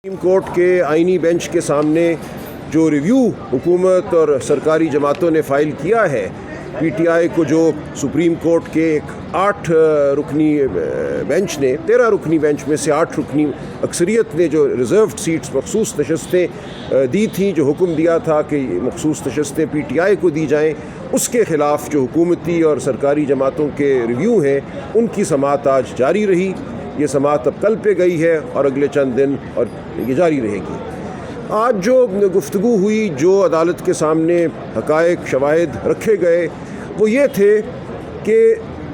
Supreme court کے آئینی bench کے سامنے جو ریویو حکومت اور سرکاری جماعتوں نے فائل کیا ہے، پی ٹی آئی کو جو سپریم کورٹ کے ایک 8 رکنی بینچ نے 13 رکنی بینچ میں سے 8 رکنی اکثریت نے جو ریزروڈ سیٹس مخصوص نشستیں دی تھیں، جو حکم دیا تھا کہ مخصوص نشستیں پی ٹی آئی کو دی جائیں، اس کے خلاف جو حکومتی اور سرکاری جماعتوں کے ریویو ہیں ان کی سماعت آج جاری رہی۔ یہ سماعت اب کل پہ گئی ہے اور اگلے چند دن اور یہ جاری رہے گی۔ آج جو گفتگو ہوئی، جو عدالت کے سامنے حقائق شواہد رکھے گئے، وہ یہ تھے کہ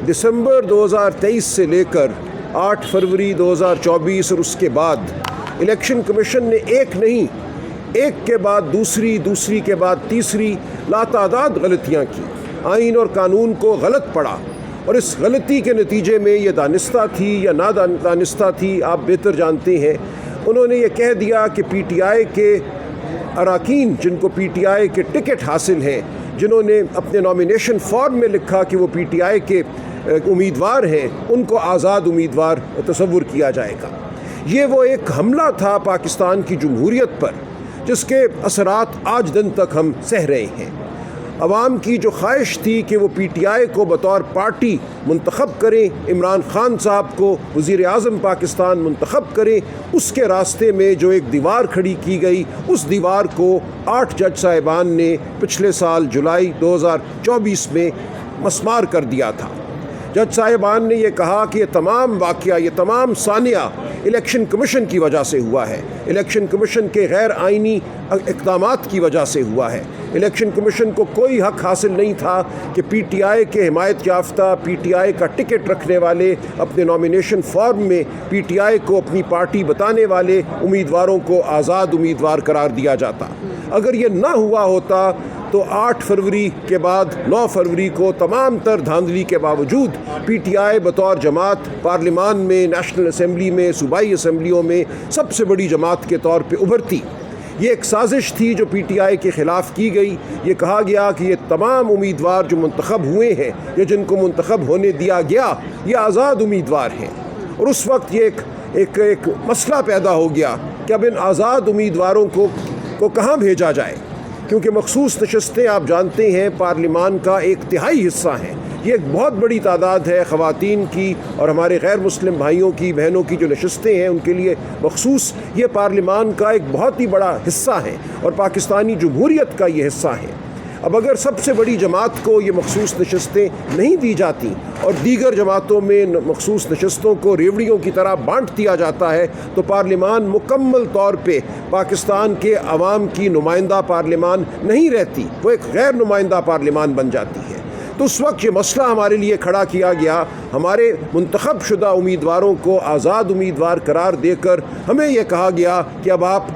دسمبر 2023 سے لے کر 8 فروری 2024 اور اس کے بعد الیکشن کمیشن نے ایک کے بعد دوسری کے بعد تیسری لاتعداد غلطیاں کی، آئین اور قانون کو غلط پڑھا، اور اس غلطی کے نتیجے میں یہ دانستہ تھی یا نادانستہ تھی آپ بہتر جانتے ہیں، انہوں نے یہ کہہ دیا کہ پی ٹی آئی کے اراکین، جن کو پی ٹی آئی کے ٹکٹ حاصل ہیں، جنہوں نے اپنے نامینیشن فارم میں لکھا کہ وہ پی ٹی آئی کے امیدوار ہیں، ان کو آزاد امیدوار تصور کیا جائے گا۔ یہ وہ ایک حملہ تھا پاکستان کی جمہوریت پر، جس کے اثرات آج دن تک ہم سہ رہے ہیں۔ عوام کی جو خواہش تھی کہ وہ پی ٹی آئی کو بطور پارٹی منتخب کریں، عمران خان صاحب کو وزیر اعظم پاکستان منتخب کریں، اس کے راستے میں جو ایک دیوار کھڑی کی گئی، اس دیوار کو 8 جج صاحبان نے پچھلے سال جولائی 2024 میں مسمار کر دیا تھا۔ جج صاحبان نے یہ کہا کہ یہ تمام واقعہ، یہ تمام صانعہ الیکشن کمیشن کی وجہ سے ہوا ہے، الیکشن کمیشن کے غیر آئینی اقدامات کی وجہ سے ہوا ہے۔ الیکشن کمیشن کو کوئی حق حاصل نہیں تھا کہ پی ٹی آئی کے حمایت یافتہ، پی ٹی آئی کا ٹکٹ رکھنے والے اپنے نامینیشن فارم میں پی ٹی آئی کو اپنی پارٹی بتانے والے امیدواروں کو آزاد امیدوار قرار دیا جاتا۔ اگر یہ نہ ہوا ہوتا تو 8 فروری کے بعد 9 فروری کو تمام تر دھاندلی کے باوجود پی ٹی آئی بطور جماعت پارلیمان میں، نیشنل اسمبلی میں، صوبائی اسمبلیوں میں سب سے بڑی جماعت کے طور پہ ابھرتی۔ یہ ایک سازش تھی جو پی ٹی آئی کے خلاف کی گئی۔ یہ کہا گیا کہ یہ تمام امیدوار جو منتخب ہوئے ہیں یا جن کو منتخب ہونے دیا گیا، یہ آزاد امیدوار ہیں، اور اس وقت یہ ایک مسئلہ پیدا ہو گیا کہ اب ان آزاد امیدواروں کو کہاں بھیجا جائے، کیونکہ مخصوص نشستیں آپ جانتے ہیں پارلیمان کا 1/3 حصہ ہیں۔ یہ ایک بہت بڑی تعداد ہے خواتین کی اور ہمارے غیر مسلم بھائیوں کی، بہنوں کی جو نشستیں ہیں ان کے لیے مخصوص یہ پارلیمان کا ایک بہت ہی بڑا حصہ ہے اور پاکستانی جمہوریت کا یہ حصہ ہے۔ اب اگر سب سے بڑی جماعت کو یہ مخصوص نشستیں نہیں دی جاتی اور دیگر جماعتوں میں مخصوص نشستوں کو ریوڑیوں کی طرح بانٹ دیا جاتا ہے تو پارلیمان مکمل طور پہ پاکستان کے عوام کی نمائندہ پارلیمان نہیں رہتی، وہ ایک غیر نمائندہ پارلیمان بن جاتی ہے۔ تو اس وقت یہ مسئلہ ہمارے لیے کھڑا کیا گیا، ہمارے منتخب شدہ امیدواروں کو آزاد امیدوار قرار دے کر ہمیں یہ کہا گیا کہ اب آپ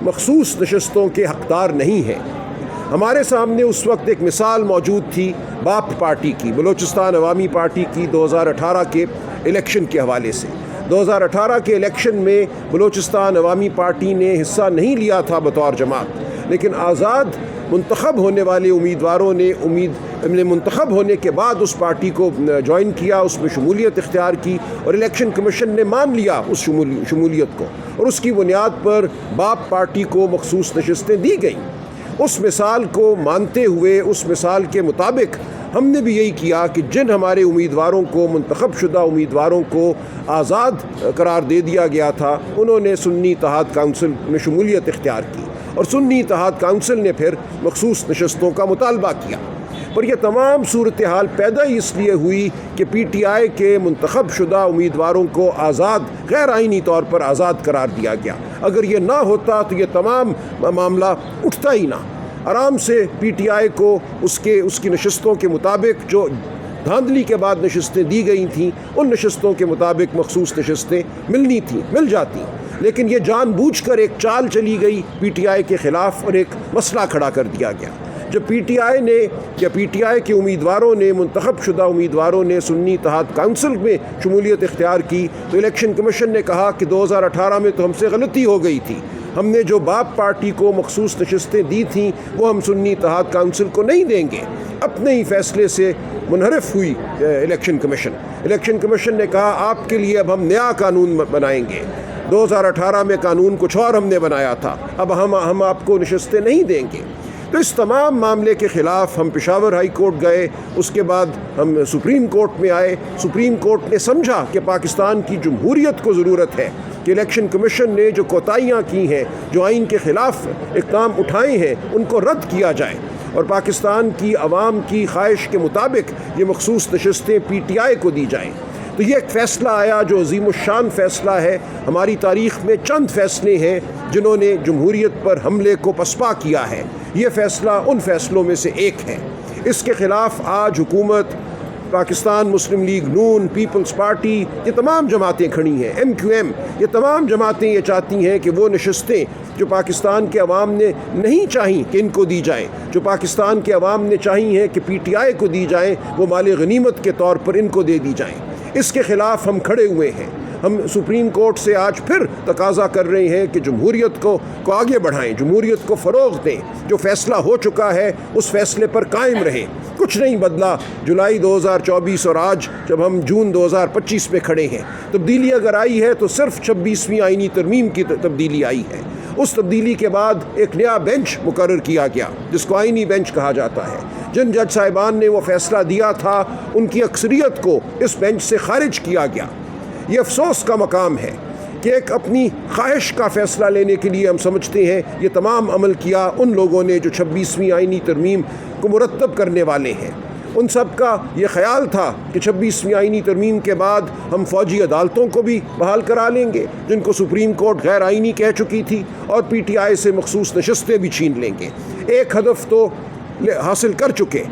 مخصوص نشستوں کے حقدار نہیں ہیں۔ ہمارے سامنے اس وقت ایک مثال موجود تھی باپ پارٹی کی، بلوچستان عوامی پارٹی کی 2018 کے الیکشن کے حوالے سے۔ 2018 کے الیکشن میں بلوچستان عوامی پارٹی نے حصہ نہیں لیا تھا بطور جماعت، لیکن آزاد منتخب ہونے والے امیدواروں نے منتخب ہونے کے بعد اس پارٹی کو جوائن کیا، اس میں شمولیت اختیار کی، اور الیکشن کمیشن نے مان لیا اس شمولیت کو، اور اس کی بنیاد پر باپ پارٹی کو مخصوص نشستیں دی گئیں۔ اس مثال کو مانتے ہوئے، اس مثال کے مطابق ہم نے بھی یہی کیا کہ جن ہمارے امیدواروں کو، منتخب شدہ امیدواروں کو آزاد قرار دے دیا گیا تھا، انہوں نے سنی اتحاد کونسل میں شمولیت اختیار کی، اور سنی اتحاد کونسل نے پھر مخصوص نشستوں کا مطالبہ کیا۔ پر یہ تمام صورتحال پیدا ہی اس لیے ہوئی کہ پی ٹی آئی کے منتخب شدہ امیدواروں کو آزاد، غیر آئینی طور پر آزاد قرار دیا گیا۔ اگر یہ نہ ہوتا تو یہ تمام معاملہ اٹھتا ہی نہ۔ آرام سے پی ٹی آئی کو اس کی نشستوں کے مطابق، جو دھاندلی کے بعد نشستیں دی گئی تھیں، ان نشستوں کے مطابق مخصوص نشستیں مل جاتی، لیکن یہ جان بوجھ کر ایک چال چلی گئی پی ٹی آئی کے خلاف اور ایک مسئلہ کھڑا کر دیا گیا۔ جب پی ٹی آئی کے امیدواروں نے، منتخب شدہ امیدواروں نے سنی اتحاد کونسل میں شمولیت اختیار کی تو الیکشن کمیشن نے کہا کہ 2018 میں تو ہم سے غلطی ہو گئی تھی، ہم نے جو باپ پارٹی کو مخصوص نشستیں دی تھیں وہ ہم سنی اتحاد کونسل کو نہیں دیں گے۔ اپنے ہی فیصلے سے منحرف ہوئی الیکشن کمیشن نے کہا آپ کے لیے اب ہم نیا قانون بنائیں گے، 2018 میں قانون کچھ اور ہم نے بنایا تھا، اب ہم آپ کو نشستیں نہیں دیں گے۔ تو اس تمام معاملے کے خلاف ہم پشاور ہائی کورٹ گئے، اس کے بعد ہم سپریم کورٹ میں آئے۔ سپریم کورٹ نے سمجھا کہ پاکستان کی جمہوریت کو ضرورت ہے کہ الیکشن کمیشن نے جو کوتاہیاں کی ہیں، جو آئین کے خلاف اقدام اٹھائے ہیں، ان کو رد کیا جائے اور پاکستان کی عوام کی خواہش کے مطابق یہ مخصوص نشستیں پی ٹی آئی کو دی جائیں۔ تو یہ ایک فیصلہ آیا جو عظیم الشان فیصلہ ہے۔ ہماری تاریخ میں چند فیصلے ہیں جنہوں نے جمہوریت پر حملے کو پسپا کیا ہے، یہ فیصلہ ان فیصلوں میں سے ایک ہے۔ اس کے خلاف آج حکومت، پاکستان مسلم لیگ نون، پیپلز پارٹی، یہ تمام جماعتیں کھڑی ہیں، MQM، یہ تمام جماعتیں یہ چاہتی ہیں کہ وہ نشستیں جو پاکستان کے عوام نے نہیں چاہیں کہ ان کو دی جائیں، جو پاکستان کے عوام نے چاہی ہیں کہ پی ٹی آئی کو دی جائیں، وہ مال غنیمت کے طور پر ان کو دے دی جائیں۔ اس کے خلاف ہم کھڑے ہوئے ہیں۔ ہم سپریم کورٹ سے آج پھر تقاضا کر رہے ہیں کہ جمہوریت کو آگے بڑھائیں، جمہوریت کو فروغ دیں، جو فیصلہ ہو چکا ہے اس فیصلے پر قائم رہیں۔ کچھ نہیں بدلا جولائی 2024 اور آج جب ہم جون 2025 میں کھڑے ہیں۔ تبدیلی اگر آئی ہے تو صرف 26ویں آئینی ترمیم کی تبدیلی آئی ہے۔ اس تبدیلی کے بعد ایک نیا بینچ مقرر کیا گیا جس کو آئینی بینچ کہا جاتا ہے۔ جن جج صاحبان نے وہ فیصلہ دیا تھا ان کی اکثریت کو اس بینچ سے خارج کیا گیا۔ یہ افسوس کا مقام ہے کہ ایک اپنی خواہش کا فیصلہ لینے کے لیے ہم سمجھتے ہیں یہ تمام عمل کیا ان لوگوں نے جو 26ویں آئینی ترمیم کو مرتب کرنے والے ہیں۔ ان سب کا یہ خیال تھا کہ 26ویں آئینی ترمیم کے بعد ہم فوجی عدالتوں کو بھی بحال کرا لیں گے جن کو سپریم کورٹ غیر آئینی کہہ چکی تھی، اور پی ٹی آئی سے مخصوص نشستیں بھی چھین لیں گے۔ ایک ہدف تو حاصل کر چکے۔